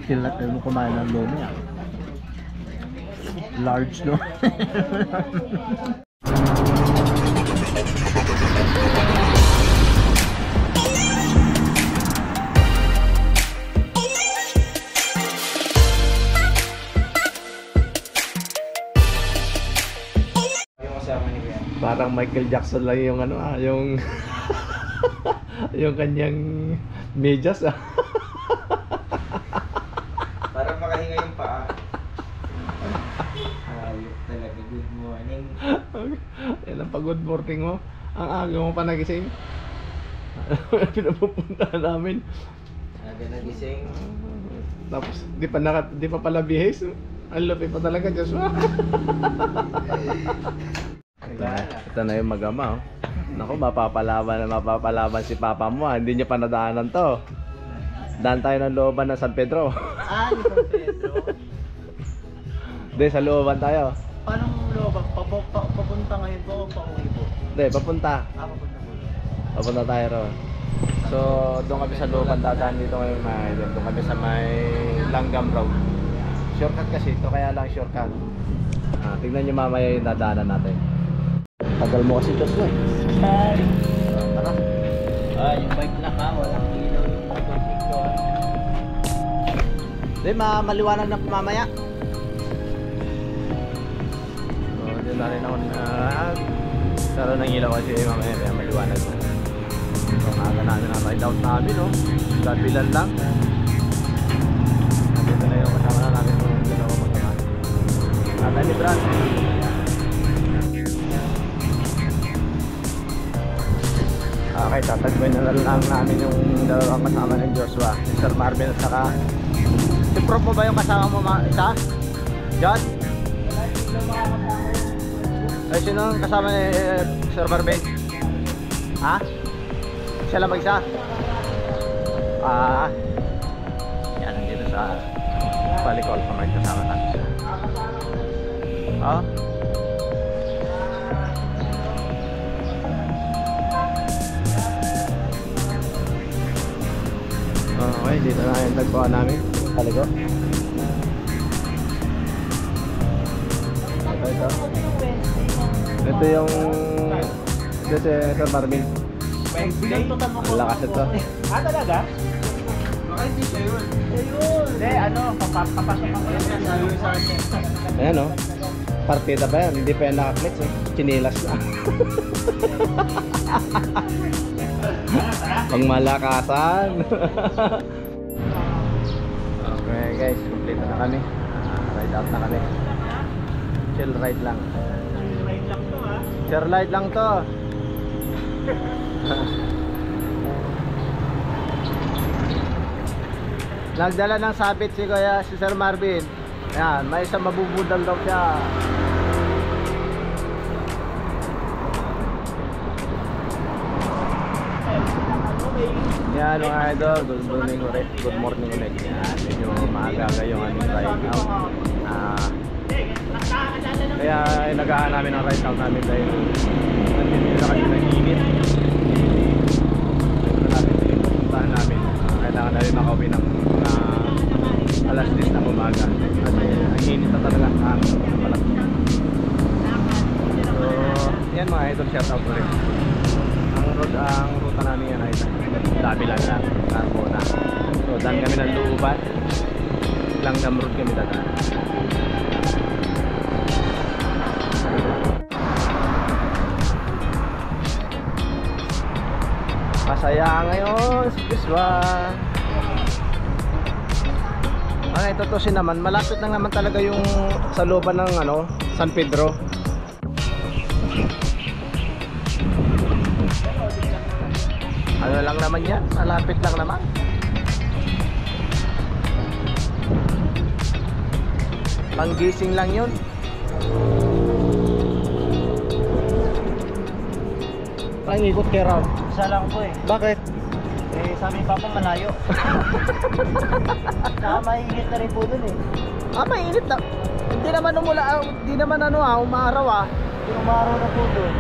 Sila tayo kumain ng lomi ah. Large no? Parang Michael Jackson lang yung ano ah, yung yung kanyang medyas ah. Parang makahinga yung paa. Ayok talaga, good morning. Yan ang pag-good morning mo. Ang aga mo pa nagising. Pinapupuntahan namin. Aga nagising. Tapos di pa pala bihis. Ang lupi pa talaga, Joshua. Ito na yung mag-ama oh. Naku, mapapalaban si papa mo ah. Hindi niya pa nadaanan to. Daan tayo ng looban ng San Pedro. Ah, yung San Pedro? Hindi, sa looban tayo. Paano looban? Papunta ngayon po o pauwi po? Hindi, papunta. Ah, papunta po. Papunta tayo ron. So, doon kami sa looban, dadaan dito ngayon may doon kami sa may Langgam Road. Shortcut kasi ito, kaya lang shortcut. Tignan nyo mamaya yung dadaanan natin. Tagal mo kasi Joshua eh. Tara. Yung bike na ka, walang ilaw yung motorsiklo. Hindi, maliwanag na mamaya. So, dyan na rin ako na karoon ng ilaw kasi mamaya kaya maliwanag na. So, maaga namin ang ride out namin no. Gabilan lang. Dito na yung kasama na namin kung dito ako magkakaroon. Natay ni Brad. Okay, tatagpuin na lang namin yung dalawang kasama ng Joshua, si Sir Marvin at saka si Prof mo ba yung kasama mo isa? John? Ay, sino ang kasama ni Sir Marvin? Ha? Siya lang mag-isa? Yan, nandito sa Palicol pa may kasama natin siya. Okay, dito na yung tagpuan namin. Paligo. Ito yung ito si Sir Marvin. Ang lakas ito. Talaga? Baka hindi siya yun. Hindi, papasok ako yun sa Ayan o. Partida pa yan. Hindi pa yan nakaklits eh. Chinilas na. Pangmalakasan. Okay guys, complete na kami. Ride out na kami. Chill ride lang. Ride lang to ha. Chill ride lang to. Nagdala ng sabit si Kuya, si Sir Marvin. Yan, may isang mabubudal daw siya. Yan mga idol, good morning ulit. Good morning ulit. Yan, medyo maaga yung aming ride out. Kaya inagahan namin ang ride out namin dahil nandito na kasi nag-init. Ito natin pinupuntahan namin. Kailangan namin makauwi ng alas 10 ng umaga. Kasi ang init na talaga ang palag. So, yan mga idol, shout out ulit. Ang ruta namin yan ay Dabilan na, Carbona. So, daan kami ng Luuban. Langgam Road kami dadaan. Masaya ngayon si Joshua. Ang itutusin naman, malapit lang naman talaga yung sa looban ng San Pedro. Ano lang naman yan, malapit lang naman. Panggising lang yun. Pangikot kay Rob. Isa lang po eh. Bakit? Eh, sabi ni Papa malayo. Saka mainit na rin po dun eh. Mainit na. Hindi naman umaraw Yung umaraw na po dun.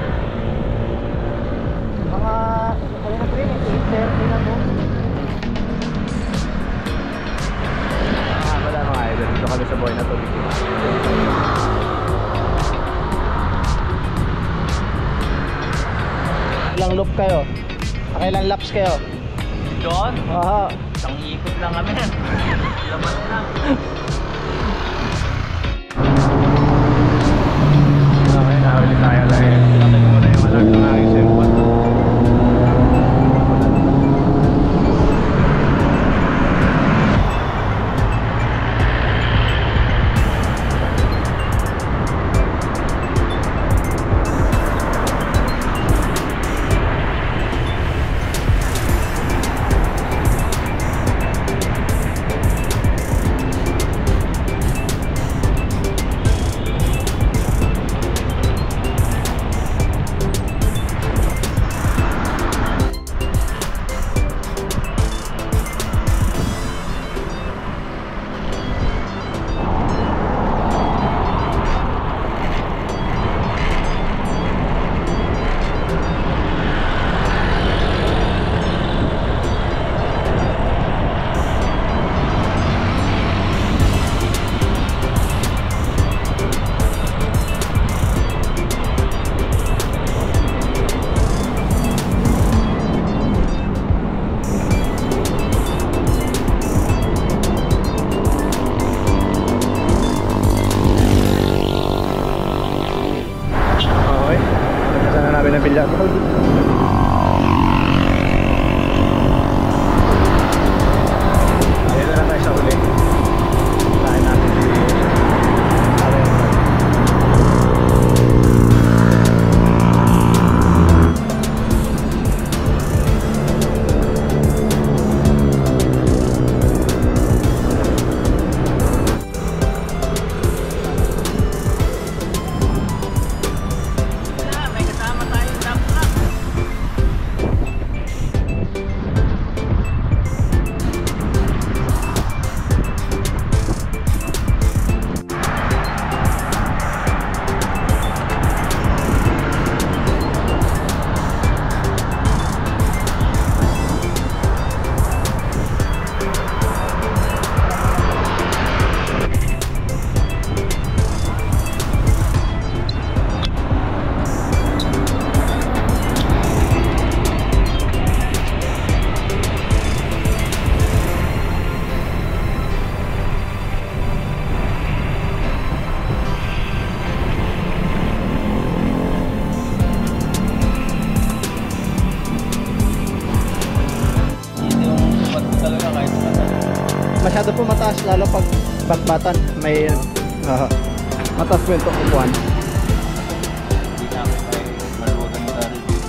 Mga Ilang loop kayo? Ilang laps kayo? Doon? Aha. Isang ikot lang kami. Laman lang. Okay, nahuli tayo lang eh. Pinatay ko muna yung alarm ng aking cellphone. Namin ng Villa Road. Ayun na lang tayo sa uli. Kain natin si masyado po mataas lalo pag batbatan may mataas po yung tukuan. Hindi namin tayo maluwagan na review.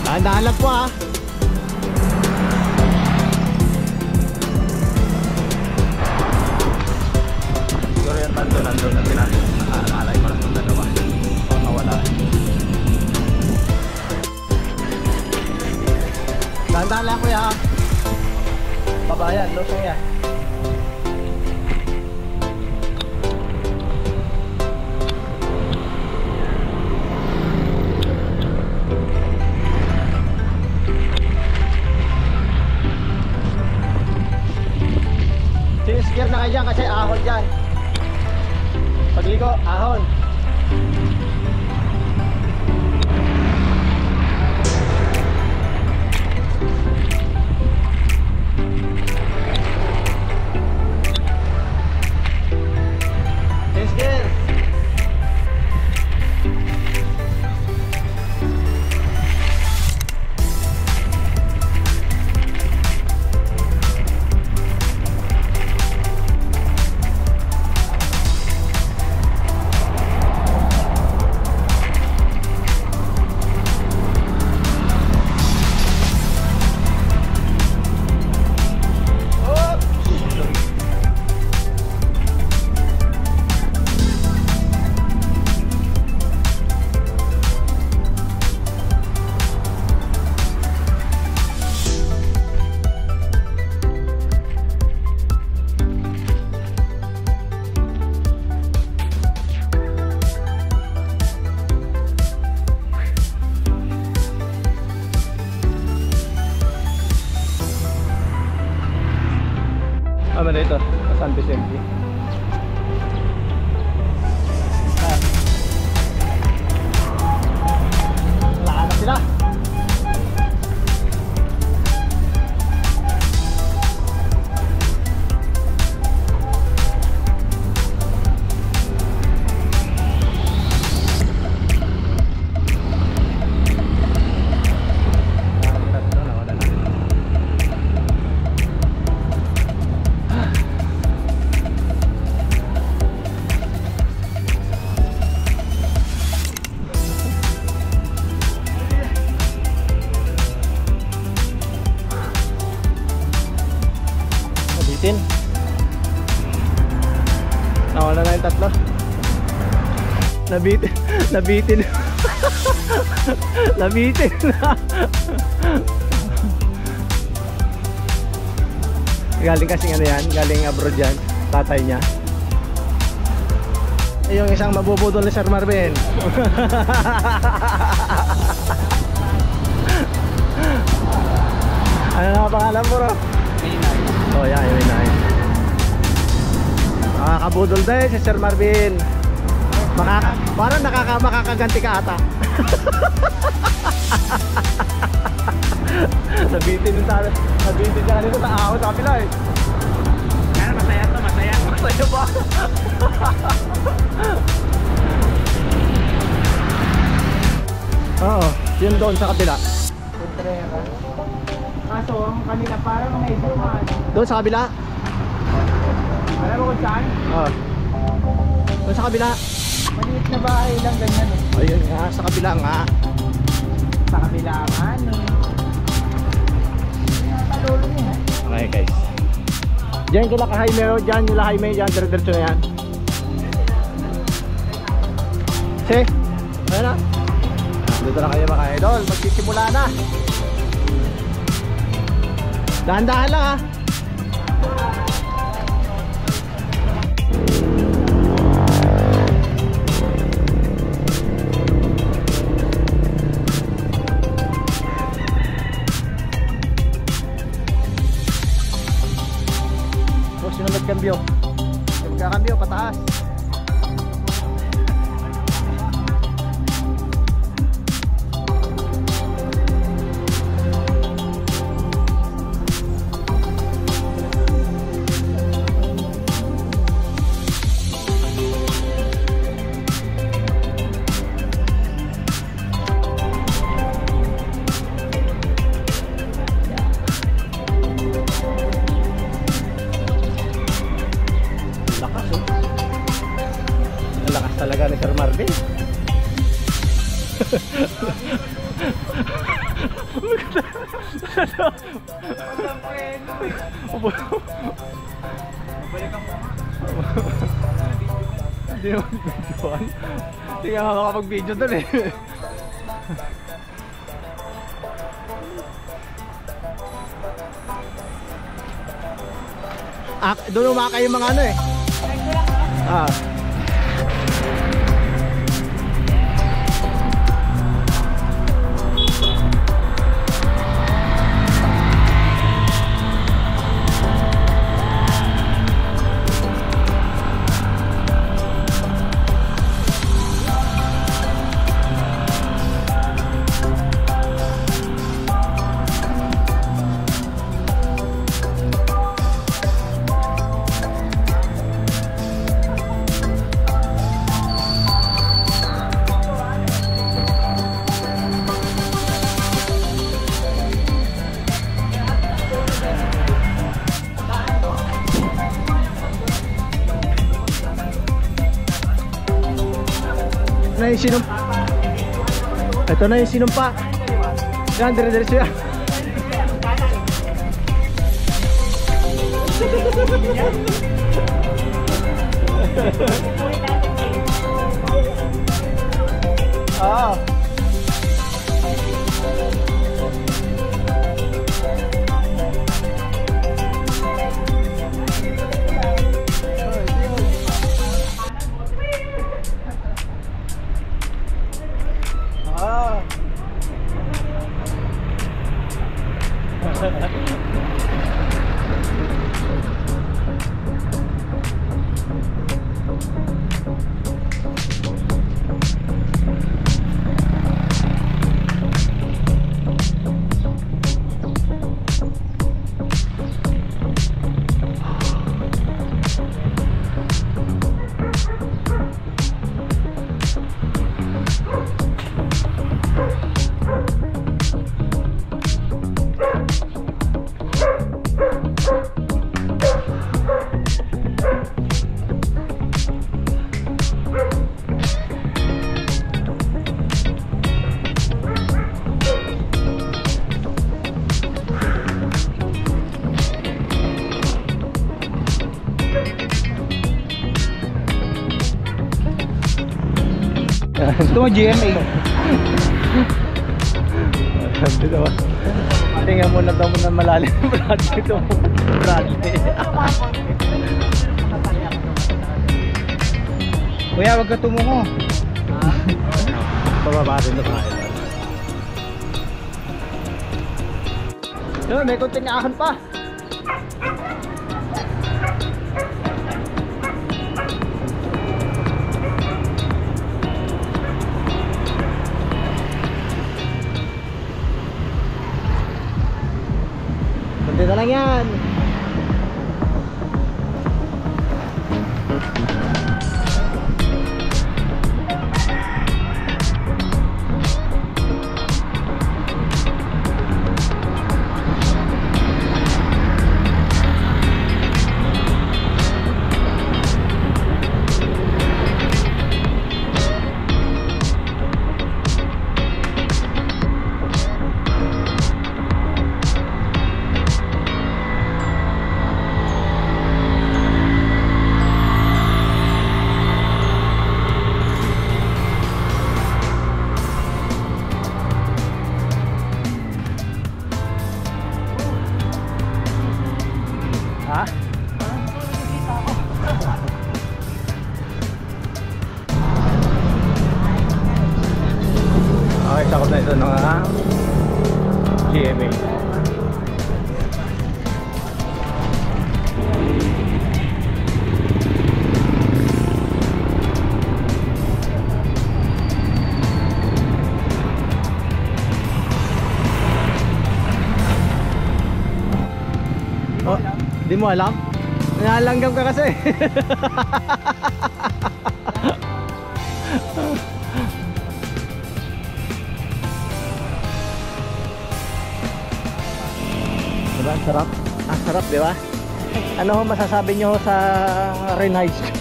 Dahan-dahan lang po ha. Siguro yan nandun natin natin. Nakalay ko lang itong dalawa. Wala. Dahan-dahan lang kuya. Babayan, lusong yan. Sinisgear na kayo dyan kasi ahon dyan. Pagligo, ahon. Sa San Vicente. Lahat na sila. Nawala na yung tatlo. Nabitin. Nabitin. Nabitin na. Galing kasing ano yan, galing abroad yan, tatay niya. Yung isang mabubudol ni Sir Marvin. Ano na pangalan mo, bro? Oh, yeah, yun na. Makakabudol din si Sir Marvin. Parang makakaganti ka ata. Nabitin yung tala. Nabitin siya kanina sa ahon sa kapila eh. Kaya masaya to, masaya. Masaya ba? Oo, yun doon sa kabila. Kontrera. Kaso, ang kanila parang medyo Doon sa kabila? alam mo kung saan? Oo. Doon sa kabila. Maliit na bahay lang ganyan eh. Ayun nga, sa kabila nga. Sa kabilangan eh. Talolo niya eh. Okay guys. Diyan kila ka-Jaime, dyan nila Jaime, dyan, dire-diretso na yan. Si, ayun na. Dito na kayo mga idol, magsisimula na. Dahan-dahan lang ha. Sunod kambyo. Magkakambyo pataas. Talaga ni Sir Marvin. Hindi naman videoan. Hindi nga makapag-video doon eh. Doon umakay yung mga ano eh. Na yung sinumpa. Ito na yung sinumpa. Yan, dire-diretso yan. Ah. Ito mo GMA. Dito ba? Tingnan mo na daw mo na malalim ng Bradley ito. Bradley. Kuya, wag ka tumungo. Bababa rin na tayo. Yun, may konting ahon pa. Kunti na lang yan. Ha? Okay, sakot na ito ng GMA. Oh, di mo alam? Nalanggam ka kasi. Diba? Sarap. Ah, sarap, di ba? Ano ho masasabi nyo sa Ren High School?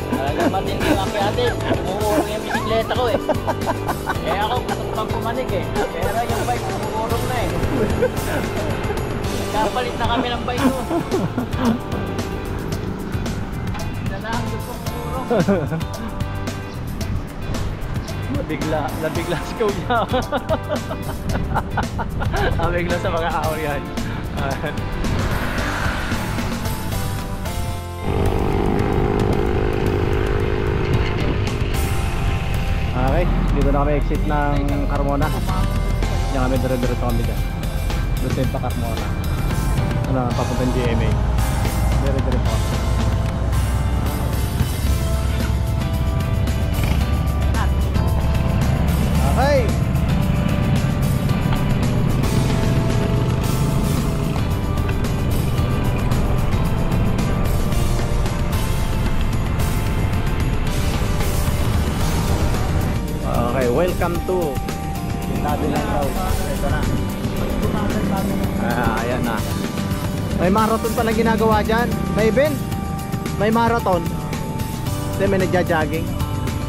Talagang matindi ang ate. Umuurong yung bisikleta ko eh. Eh ako gusto ko pang pumanig eh. Pero yung bike umuurong na eh. Kapalit na kami ng bike ko. Sana ang gusto kong umurong. Nabigla si Kuya. Nabigla sa mga awar yan. Okay, dito na kami exit ng Carmona. Diyan kami dire-diretso kami dyan. Doon sa pa Carmona. Ano, papuntang GMA. Dire-diretso kami. Okay. Okay, welcome to Pintado lang daw. Ito na. Ayan na. May marathon pala ginagawa dyan. May event. May marathon. Kasi may nagja-jogging.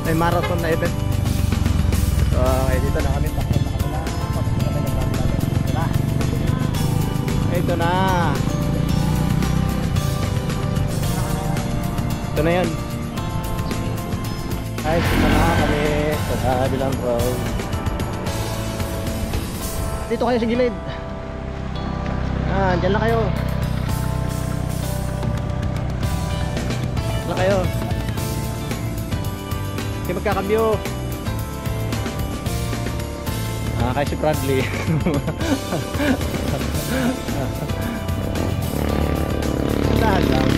May marathon na event. So, okay, dito na kami. Takot na kami na. Papunta kami ng Bangladesh. Ito na. Ito na. Ito na yan. Guys, ito na kami sa kabilang road. Dito kayo sa gilid. Ah, dyan lang kayo. Dyan lang kayo. Hindi magkakambyo. Ah, kaya si Bradley. Lahat lang.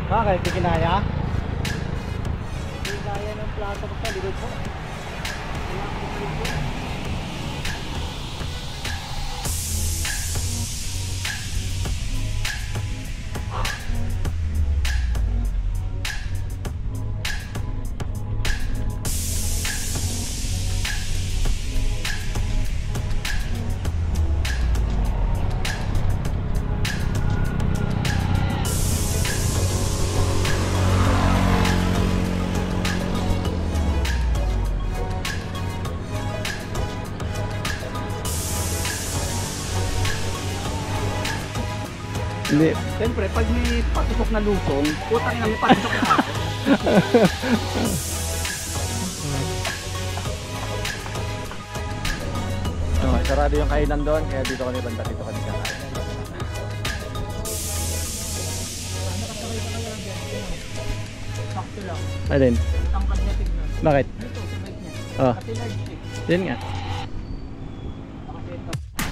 Bakit? Di kinaya? Di kaya ng plato ko sa likod mo. Hindi. Siyempre, pag may patusok na lusong, putang ina, may patusok na ako. Okay, sarado yung kainan doon, kaya dito kami banda dito kami kakain. Sakto lang. Alin? Tangkad niya tignan. Bakit? Ito, sa bike niya. Oh, Kasi large eh. yun nga. Kasi ito.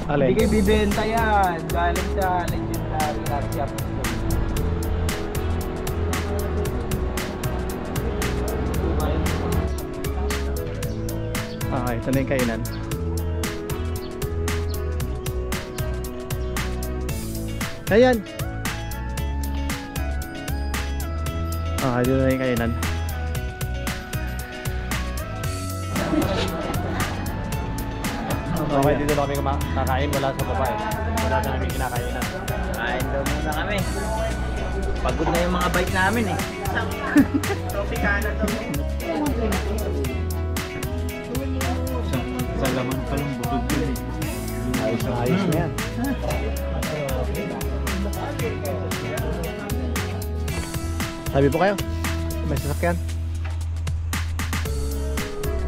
Alin? Hindi kayo bibenta yan. Galing sa legendary last shop. Okay, ito na yung kainan. Ayan! Okay, dito na yung kainan. Okay, dito na kami kakain. Wala sa babae. Wala na namin kinakainan. Kain daw muna kami. Pagod na yung mga bike namin eh. Tropicana daw. Sa laman pa lang butog yun eh. Ayos na ayos na yan. Sabi po kayo, may sasakyan.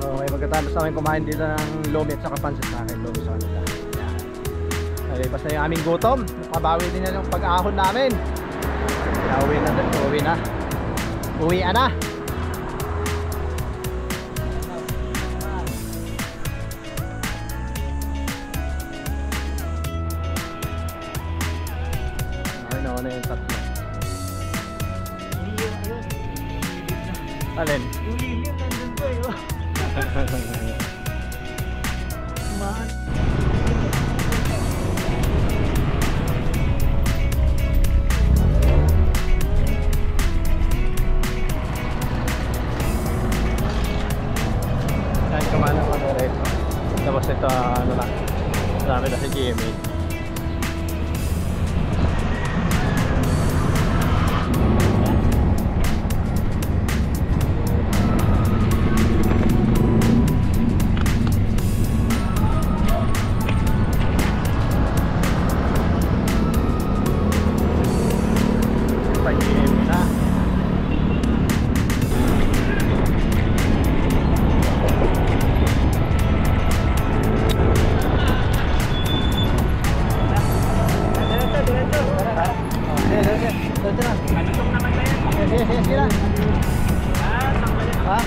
Okay, pagkatapos namin kumain dito ng lomi at saka pansit sa akin, lomi sa kanila. Nalipas na yung aming gutom. Nakabawi din na yung pag-ahon namin. Kaya uwi na din, uwi na. Uwi na. Okay, nauna yung tatlo. Alin? Yung lilim nandun ko eh. Man. Yan, kumana ko na rin. Tapos ito, ano lang, marami na si Jimmy. Pa Jimmy na. Ha?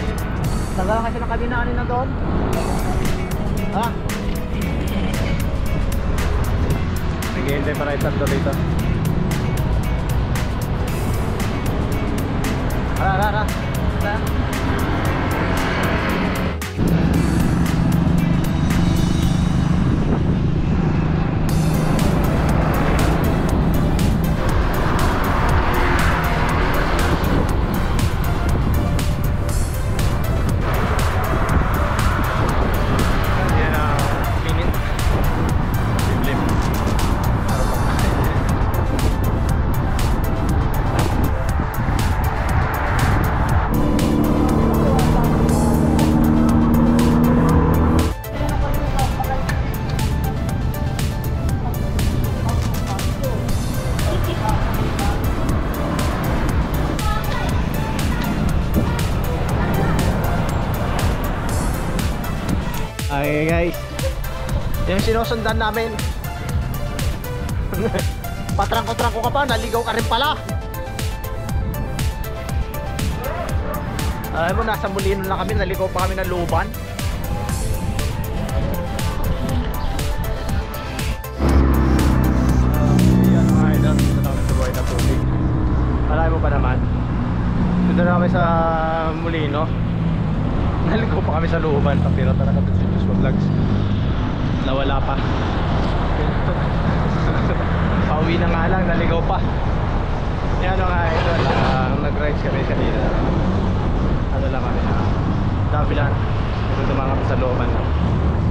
Tanggalan kasi ng kabina kanina doon? Ha? Nag-iintay para itatlo dito. Ara. Yan ang minute. Lim-lim. Okay guys, yung sinusundan namin. Patrangko-trangko ka pa, naligaw ka rin pala. Alam mo, nasa Molino lang kami, naligaw pa kami ng Luban. Yan mga idol, dito na kami sa buhay ng tubig. Alam mo ba naman, dito na kami sa Molino. Naligaw pa kami sa Luban, pero talaga dito si Joshua Vlogs nawala pa. Pauwi na nga lang, naligaw pa. Yan nga ito, nag-rides kami kanina. Ano lang kami, Davilan. Ito dumanga pa sa looban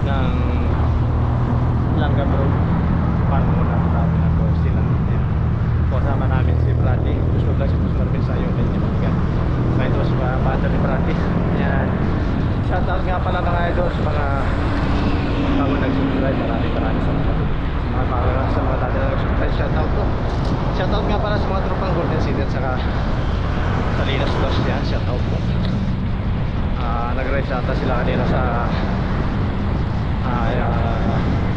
ng Langgam Road. Paano muna Davilan ko sila. Kasama namin si Bradley, Joshua Vlogs, si Marvin sa yung medyo magiging. So ito si Pater ni Bradley. Yan. Shoutout nga pala mga idol sa mga bago nag-subscribe. Maraming salamat sa mga dati na nag-subscribe. Shoutout to. Shoutout nga pala sa mga tropang Golden City at saka Salinas Dos yan. Shoutout po. Nag-race ata sila kanina sa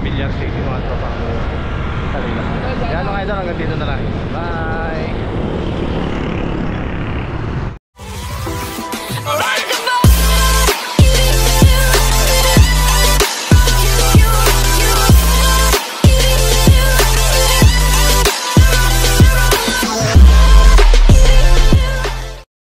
Villar City, mga tropang Salinas. Yan mga idol, hanggang dito na lang. Bye!